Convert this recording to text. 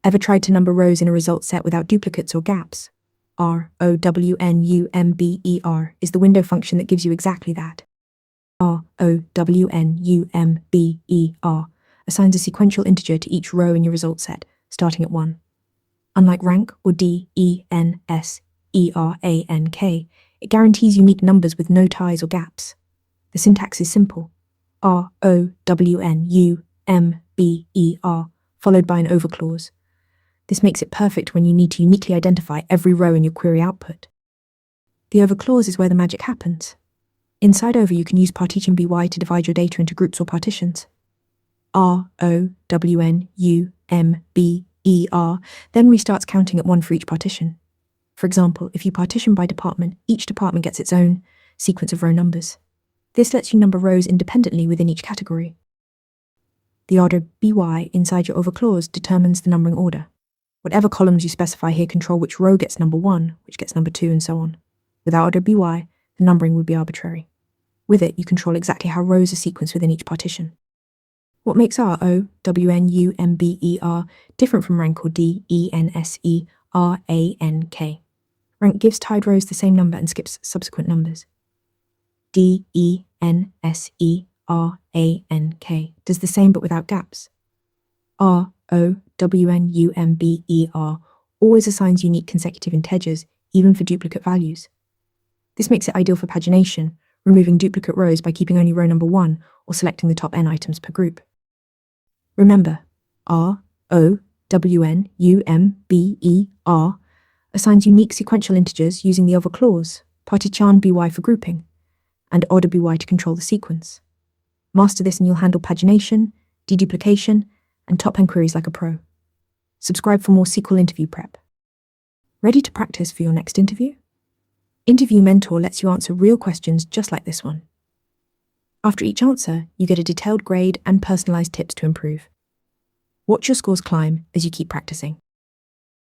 Ever tried to number rows in a result set without duplicates or gaps? ROWNUMBER is the window function that gives you exactly that. ROWNUMBER assigns a sequential integer to each row in your result set, starting at 1. Unlike rank or DENSERANK, it guarantees unique numbers with no ties or gaps. The syntax is simple. ROWNUMBER followed by an over clause. This makes it perfect when you need to uniquely identify every row in your query output. The over clause is where the magic happens. Inside over, you can use partition by to divide your data into groups or partitions. ROWNUMBER then restarts counting at 1 for each partition. For example, if you partition by department, each department gets its own sequence of row numbers. This lets you number rows independently within each category. The order by inside your over clause determines the numbering order. Whatever columns you specify here control which row gets number 1, which gets number 2, and so on. Without order by, the numbering would be arbitrary. With it, you control exactly how rows are sequenced within each partition. What makes ROWNUMBER different from rank or DENSERANK? Rank gives tied rows the same number and skips subsequent numbers. DENSERANK does the same but without gaps. ROWNUMBER always assigns unique consecutive integers, even for duplicate values. This makes it ideal for pagination, removing duplicate rows by keeping only row number 1 or selecting the top n items per group. Remember, ROWNUMBER assigns unique sequential integers using the over clause, partition by for grouping, and order by to control the sequence. Master this and you'll handle pagination, deduplication, and top-end queries like a pro. Subscribe for more SQL interview prep. Ready to practice for your next interview? Interview Mentor lets you answer real questions just like this one. After each answer, you get a detailed grade and personalized tips to improve. Watch your scores climb as you keep practicing.